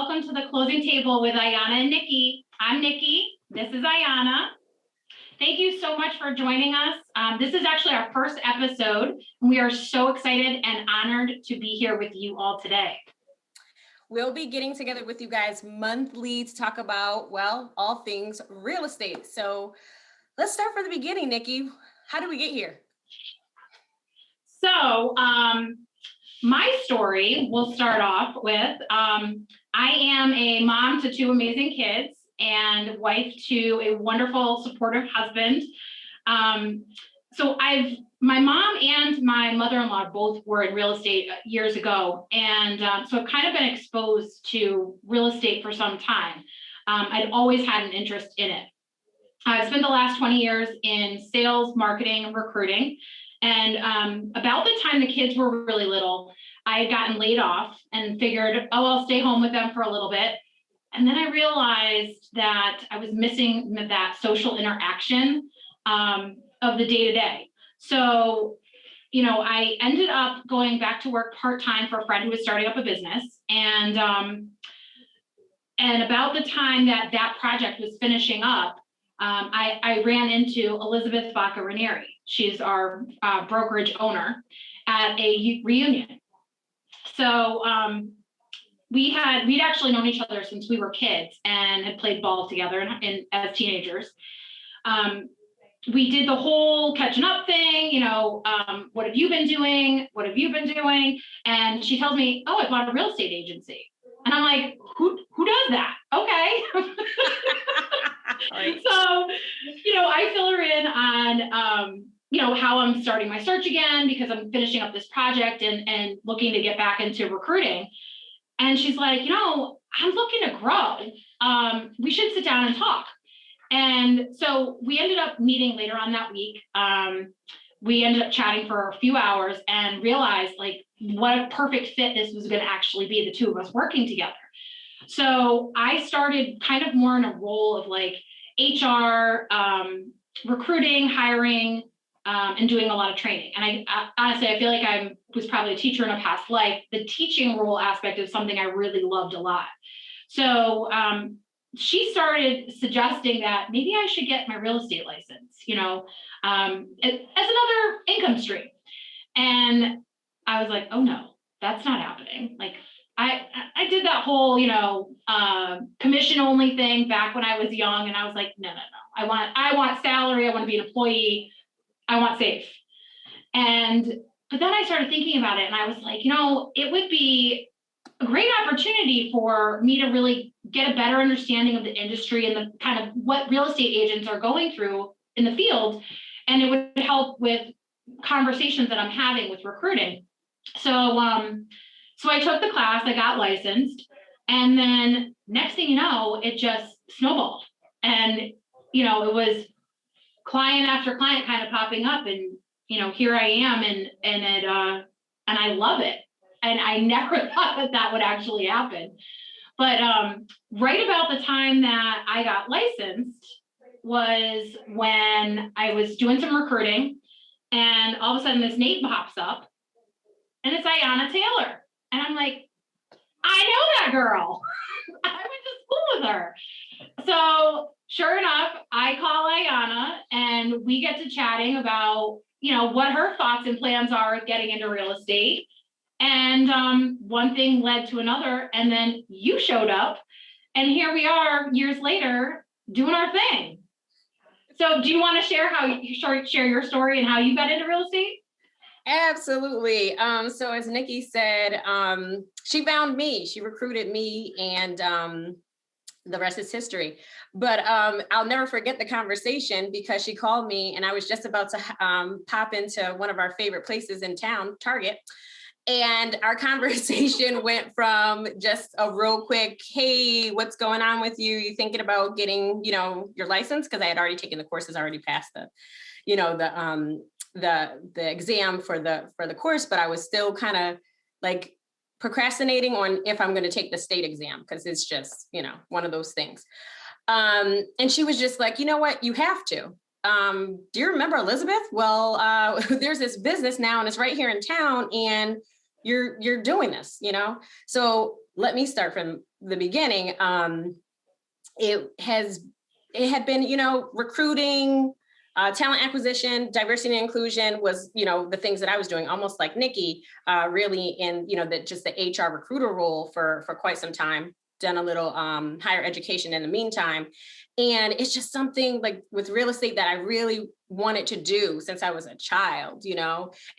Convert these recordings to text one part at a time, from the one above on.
welcome to the closing table with Ayana and Nikki. I'm Nikki. This is Ayana. Thank you so much for joining us. This is actually our first episode, and we are so excited and honored to be here with you all today. We'll be getting together with you guys monthly to talk about, well, all things real estate. So let's start from the beginning, Nikki. How did we get here? So my story we'll start off with, I am a mom to two amazing kids and wife to a wonderful, supportive husband. My mom and my mother-in-law both were in real estate years ago. And so I've kind of been exposed to real estate for some time. I'd always had an interest in it. I've spent the last 20 years in sales, marketing, and recruiting. And about the time the kids were really little, I had gotten laid off and figured, oh, I'll stay home with them for a little bit. And then I realized that I was missing that social interaction of the day-to-day. So, I ended up going back to work part-time for a friend who was starting up a business. And about the time that project was finishing up, I ran into Elizabeth Baca-Ranieri. She's our brokerage owner at a reunion. So we'd actually known each other since we were kids and had played ball together as teenagers. We did the whole catching up thing, what have you been doing? What have you been doing? And she tells me, oh, I bought a real estate agency. And I'm like, who does that? Okay. Right. So, I fill her in on, how I'm starting my search again because I'm finishing up this project and looking to get back into recruiting. And she's like, I'm looking to grow. We should sit down and talk. And so we ended up meeting later on that week. We ended up chatting for a few hours and realized what a perfect fit this was going to actually be, the two of us working together. So I started kind of more in a role of HR, recruiting, hiring, and doing a lot of training. And I honestly, I feel like I was probably a teacher in a past life. The teaching role aspect is something I really loved a lot. So she started suggesting that maybe I should get my real estate license, as another income stream. And I was like, oh no, that's not happening. I did that whole, commission only thing back when I was young. And I was like, no. I want salary. I want to be an employee. I want safe. But then I started thinking about it and I was like, it would be a great opportunity for me to really get a better understanding of the industry and the kind of what real estate agents are going through in the field. And it would help with conversations that I'm having with recruiting. So I took the class, I got licensed, and then next thing you know, it just snowballed. And, it was client after client kind of popping up and, here I am and I love it. And I never thought that would actually happen. But right about the time that I got licensed was when I was doing some recruiting and all of a sudden this name pops up and it's Ayana Taylor. And I'm like, I know that girl. I went to school with her. So sure enough, I call Ayana and we get to chatting about, what her thoughts and plans are getting into real estate. And one thing led to another. And then you showed up and here we are years later doing our thing. So do you want to share share your story and how you got into real estate? Absolutely. So as Nikki said, she found me, she recruited me, and the rest is history. But I'll never forget the conversation because she called me and I was just about to pop into one of our favorite places in town, Target. And our conversation went from just a real quick, hey, what's going on with you? You thinking about getting, your license? Because I had already taken the courses, already passed the exam for the course, but I was still kind of procrastinating on if I'm going to take the state exam because it's just, one of those things. And she was just like, you know what, you have to. Do you remember Elizabeth? Well, there's this business now and it's right here in town and you're doing this, So let me start from the beginning. It had been, recruiting, talent acquisition, diversity and inclusion was, the things that I was doing, almost like Nikki, really in, just the HR recruiter role for quite some time, done a little higher education in the meantime. And it's just something like with real estate that I really wanted to do since I was a child,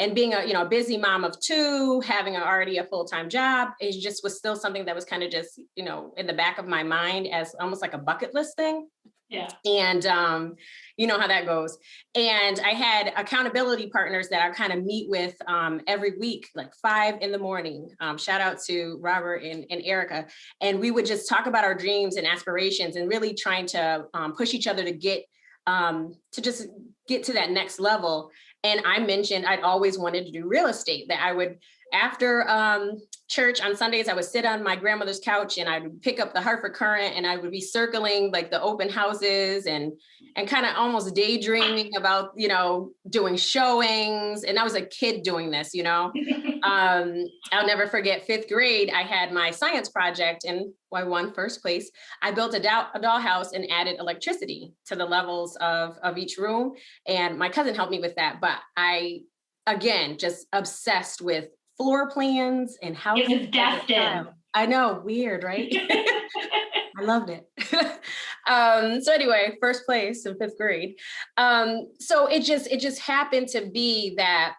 and being a busy mom of two, having already a full-time job, it just was still something that was kind of just, in the back of my mind as almost like a bucket list thing. Yeah. And you know how that goes. And I had accountability partners that I kind of meet with every week, like 5 a.m. Shout out to Robert and Erica. And we would just talk about our dreams and aspirations and really trying to push each other to get to that next level. And I mentioned I'd always wanted to do real estate, that I would, after church on Sundays, I would sit on my grandmother's couch and I would pick up the Hartford Courant and I would be circling like the open houses and kind of almost daydreaming about, doing showings. And I was a kid doing this, I'll never forget 5th grade. I had my science project and I won first place. I built a dollhouse and added electricity to the levels of each room. And my cousin helped me with that. But I, again, just obsessed with floor plans and houses. It was destined. I know, weird, right? I loved it. So anyway, first place in 5th grade. So it just happened to be that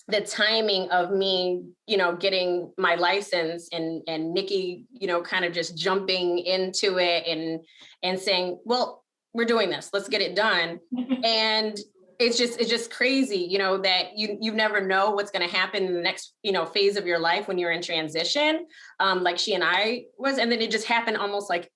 the timing of me, getting my license and Nikki, kind of just jumping into it and saying, well, we're doing this, let's get it done. And it's just crazy, that you never know what's going to happen in the next, phase of your life when you're in transition, like she and I was, and then it just happened almost like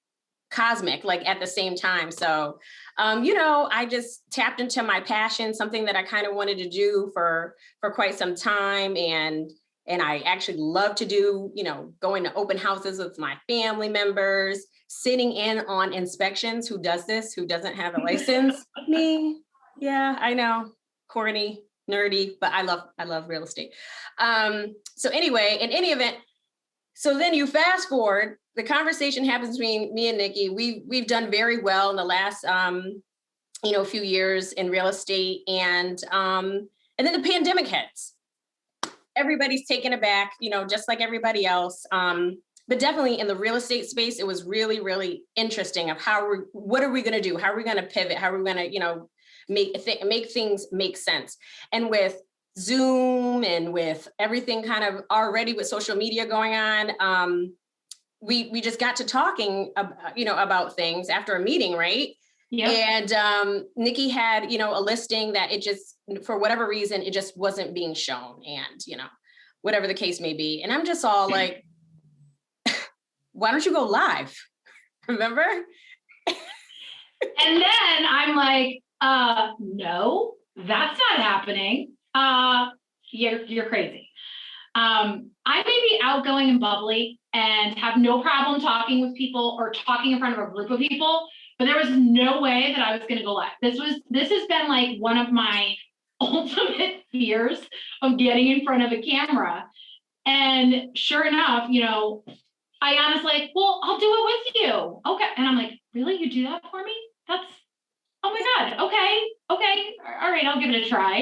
cosmic, like at the same time. So, I just tapped into my passion, something that I kind of wanted to do for quite some time. And I actually love to do, going to open houses with my family members, sitting in on inspections. Who does this? Who doesn't have a license? Me. Yeah, I know. Corny, nerdy, but I love real estate. So anyway, in any event, so then you fast forward, the conversation happens between me and Nikki. We've done very well in the last, few years in real estate. And then the pandemic hits. Everybody's taken aback, just like everybody else. But definitely in the real estate space, it was really, really interesting of what are we going to do? How are we going to pivot? How are we going to, make things make sense? And with Zoom and with everything kind of already with social media going on, we just got to talking, about things after a meeting, right? Yeah. And Nikki had, a listing that it just, for whatever reason, it just wasn't being shown, and whatever the case may be. And I'm just all like, why don't you go live? Remember? And then I'm like, no, that's not happening. You're crazy. I may be outgoing and bubbly and have no problem talking with people or talking in front of a group of people, but there was no way that I was going to go live. This has been like one of my ultimate fears of getting in front of a camera. And sure enough, Ayana's like, well, I'll do it with you. Okay. And I'm like, really? You do that for me? Oh my God. Okay. All right. I'll give it a try,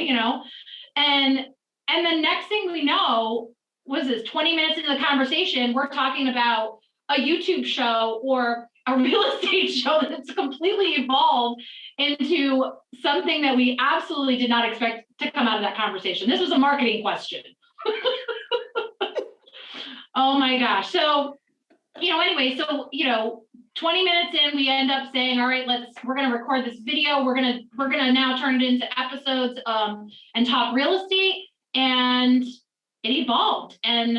and the next thing we know was this 20 minutes into the conversation, we're talking about a YouTube show or a real estate show that's completely evolved into something that we absolutely did not expect to come out of that conversation. This was a marketing question. Oh my gosh. So, anyway, 20 minutes in, we end up saying, all right, we're going to record this video. We're going to now turn it into episodes, and talk real estate. And it evolved. And,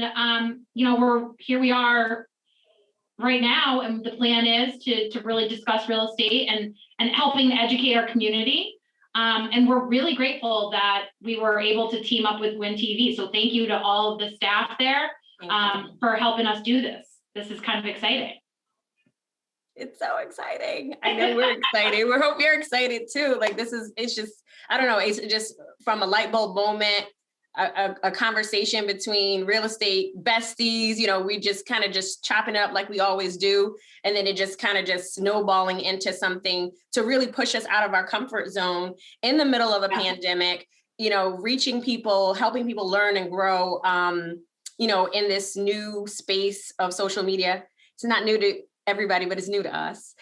we are right now. And the plan is to really discuss real estate and helping educate our community. And we're really grateful that we were able to team up with Win TV. So thank you to all of the staff there, for helping us do this. This is kind of exciting. It's so exciting. I know we're excited. We hope you're excited too. Like it's just, I don't know. It's just from a light bulb moment. a conversation between real estate besties, you know, we just kind of just chopping it up like we always do. And then it just kind of just snowballing into something to really push us out of our comfort zone in the middle of a pandemic, you know, reaching people, helping people learn and grow, you know, in this new space of social media. It's not new to everybody, but it's new to us.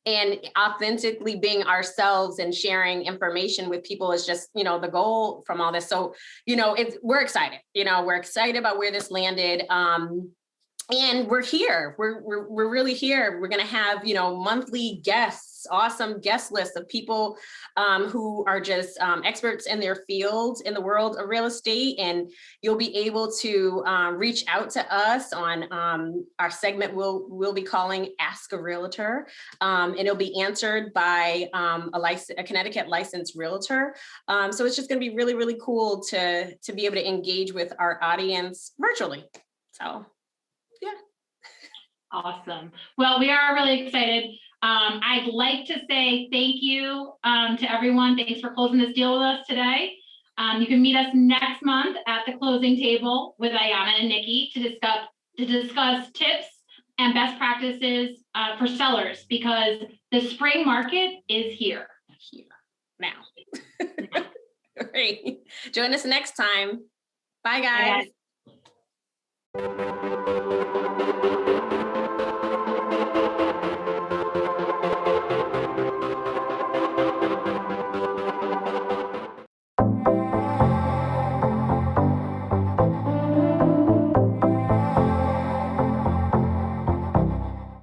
And authentically being ourselves and sharing information with people is just, you know, the goal from all this. So, you know, we're excited, you know, we're excited about where this landed. And we're here, we're really here. We're going to have, you know, monthly guests, awesome guest list of people who are just experts in their fields in the world of real estate. And you'll be able to reach out to us on our segment we'll be calling Ask a Realtor. And it'll be answered by a Connecticut licensed realtor. So it's just going to be really, really cool to be able to engage with our audience virtually. So. Yeah. Awesome. Well, we are really excited. I'd like to say thank you to everyone. Thanks for closing this deal with us today. You can meet us next month at the closing table with Ayana and Nikki to discuss tips and best practices for sellers, because the spring market is here. Now. Great. Join us next time. Bye, guys. Bye, guys.